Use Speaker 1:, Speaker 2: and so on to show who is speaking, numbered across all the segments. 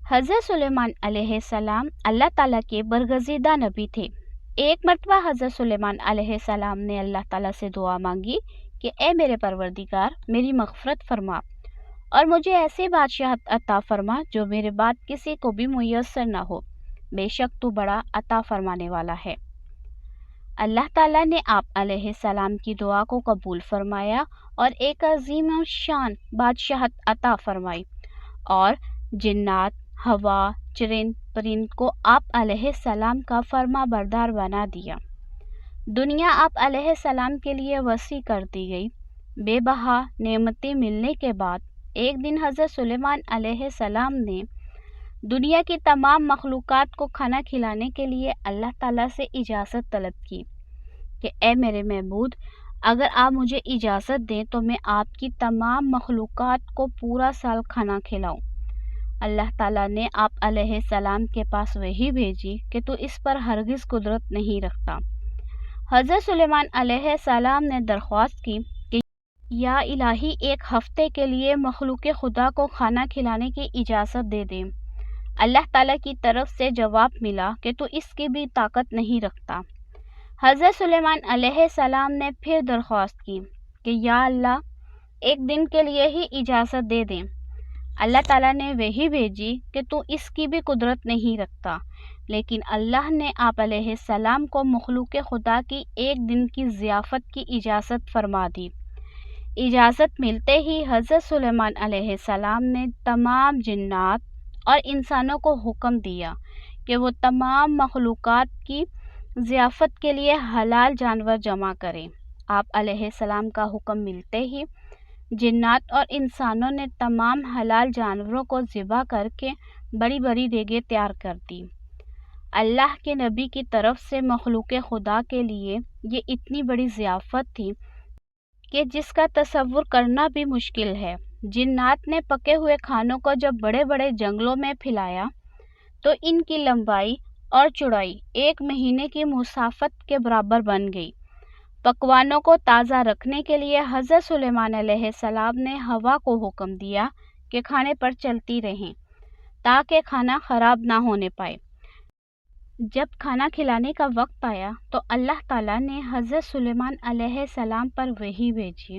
Speaker 1: حضرت سلیمان علیہ السلام اللہ تعالیٰ کے برگزیدہ نبی تھے۔ ایک مرتبہ حضرت سلیمان علیہ السلام نے اللہ تعالیٰ سے دعا مانگی کہ اے میرے پروردگار، میری مغفرت فرما اور مجھے ایسی بادشاہت عطا فرما جو میرے بعد کسی کو بھی میسر نہ ہو، بے شک تو بڑا عطا فرمانے والا ہے۔ اللہ تعالیٰ نے آپ علیہ السلام کی دعا کو قبول فرمایا اور ایک عظیم الشان بادشاہت عطا فرمائی اور جنات، ہوا، چرند پرند کو آپ علیہ السلام کا فرما بردار بنا دیا۔ دنیا آپ علیہ السلام کے لیے وسیع کر دی گئی۔ بے بہا نعمتیں ملنے کے بعد ایک دن حضرت سلیمان علیہ السلام نے دنیا کی تمام مخلوقات کو کھانا کھلانے کے لیے اللہ تعالیٰ سے اجازت طلب کی کہ اے میرے معبود، اگر آپ مجھے اجازت دیں تو میں آپ کی تمام مخلوقات کو پورا سال کھانا کھلاؤں۔ اللہ تعالیٰ نے آپ علیہ السلام کے پاس وحی بھیجی کہ تو اس پر ہرگز قدرت نہیں رکھتا۔ حضرت سلیمان علیہ السلام نے درخواست کی کہ یا الہی، ایک ہفتے کے لیے مخلوق خدا کو کھانا کھلانے کی اجازت دے دیں۔ اللہ تعالیٰ کی طرف سے جواب ملا کہ تو اس کی بھی طاقت نہیں رکھتا۔ حضرت سلیمان علیہ السلام نے پھر درخواست کی کہ یا اللہ، ایک دن کے لیے ہی اجازت دے دیں۔ اللہ تعالیٰ نے وحی بھیجی کہ تو اس کی بھی قدرت نہیں رکھتا، لیکن اللہ نے آپ علیہ السلام کو مخلوق خدا کی ایک دن کی ضیافت کی اجازت فرما دی۔ اجازت ملتے ہی حضرت سلیمان علیہ السلام نے تمام جنات اور انسانوں کو حکم دیا کہ وہ تمام مخلوقات کی ضیافت کے لیے حلال جانور جمع کریں۔ آپ علیہ السلام کا حکم ملتے ہی جنات اور انسانوں نے تمام حلال جانوروں کو ذبح کر کے بڑی بڑی دیگیں تیار کر دی۔ اللہ کے نبی کی طرف سے مخلوق خدا کے لیے یہ اتنی بڑی ضیافت تھی کہ جس کا تصور کرنا بھی مشکل ہے۔ جنات نے پکے ہوئے کھانوں کو جب بڑے بڑے جنگلوں میں پھیلایا تو ان کی لمبائی اور چوڑائی 1 مہینے کی مسافت کے برابر بن گئی۔ پکوانوں کو تازہ رکھنے کے لیے حضرت سلیمان علیہ السلام نے ہوا کو حکم دیا کہ کھانے پر چلتی رہیں تاکہ کھانا خراب نہ ہونے پائے۔ جب کھانا کھلانے کا وقت آیا تو اللہ تعالیٰ نے حضرت سلیمان علیہ السلام پر وحی بھیجی،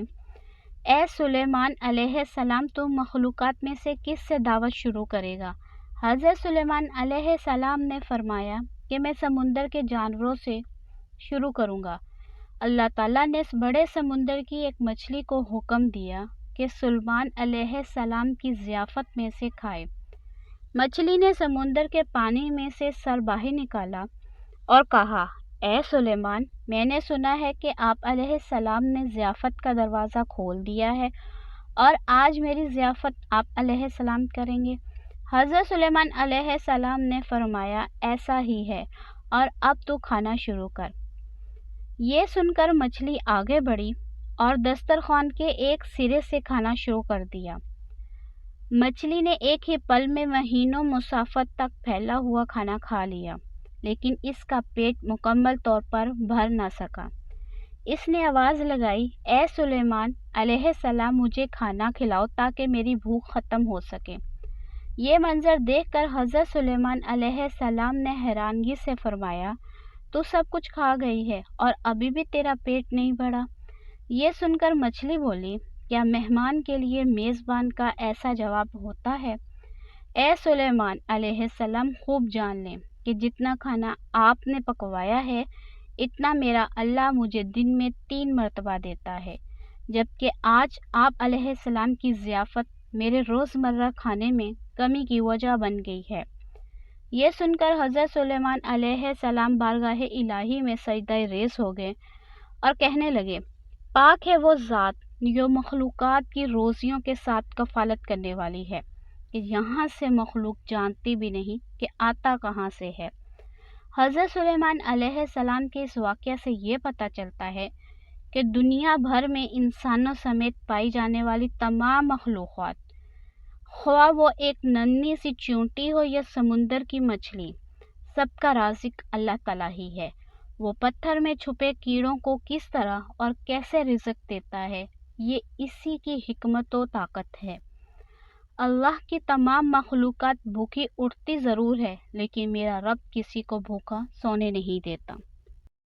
Speaker 1: اے سلیمان علیہ السلام، تم مخلوقات میں سے کس سے دعوت شروع کرے گا؟ حضرت سلیمان علیہ السلام نے فرمایا کہ میں سمندر کے جانوروں سے شروع کروں گا۔ اللہ تعالیٰ نے اس بڑے سمندر کی ایک مچھلی کو حکم دیا کہ سلیمان علیہ السلام کی ضیافت میں سے کھائے۔ مچھلی نے سمندر کے پانی میں سے سر باہر نکالا اور کہا، اے سلیمان، میں نے سنا ہے کہ آپ علیہ السلام نے ضیافت کا دروازہ کھول دیا ہے اور آج میری ضیافت آپ علیہ السلام کریں گے۔ حضرت سلیمان علیہ السلام نے فرمایا، ایسا ہی ہے، اور اب تو کھانا شروع کر۔ یہ سن کر مچھلی آگے بڑھی اور دسترخوان کے ایک سرے سے کھانا شروع کر دیا۔ مچھلی نے ایک ہی پل میں مہینوں مسافت تک پھیلا ہوا کھانا کھا لیا، لیکن اس کا پیٹ مکمل طور پر بھر نہ سکا۔ اس نے آواز لگائی، اے سلیمان علیہ السلام، مجھے کھانا کھلاؤ تاکہ میری بھوک ختم ہو سکے۔ یہ منظر دیکھ کر حضرت سلیمان علیہ السلام نے حیرانگی سے فرمایا، تو سب کچھ کھا گئی ہے اور ابھی بھی تیرا پیٹ نہیں بھرا؟ یہ سن کر مچھلی بولی، کیا مہمان کے لیے میزبان کا ایسا جواب ہوتا ہے؟ اے سلیمان علیہ السلام، خوب جان لیں کہ جتنا کھانا آپ نے پکوایا ہے اتنا میرا اللہ مجھے دن میں 3 مرتبہ دیتا ہے، جبکہ آج آپ علیہ السلام کی ضیافت میرے روزمرہ کھانے میں کمی کی وجہ بن گئی ہے۔ یہ سن کر حضرت سلیمان علیہ السلام بارگاہ الہی میں سجدہ ریز ہو گئے اور کہنے لگے، پاک ہے وہ ذات جو مخلوقات کی روزیوں کے ساتھ کفالت کرنے والی ہے کہ یہاں سے مخلوق جانتی بھی نہیں کہ آتا کہاں سے ہے۔ حضرت سلیمان علیہ السلام کے اس واقعہ سے یہ پتہ چلتا ہے کہ دنیا بھر میں انسانوں سمیت پائی جانے والی تمام مخلوقات، خواہ وہ ایک ننھی سی چیونٹی ہو یا سمندر کی مچھلی، سب کا رازق اللہ تعالیٰ ہی ہے۔ وہ پتھر میں چھپے کیڑوں کو کس طرح اور کیسے رزق دیتا ہے، یہ اسی کی حکمت و طاقت ہے۔ اللہ کی تمام مخلوقات بھوکی اٹھتی ضرور ہے لیکن میرا رب کسی کو بھوکا سونے نہیں دیتا۔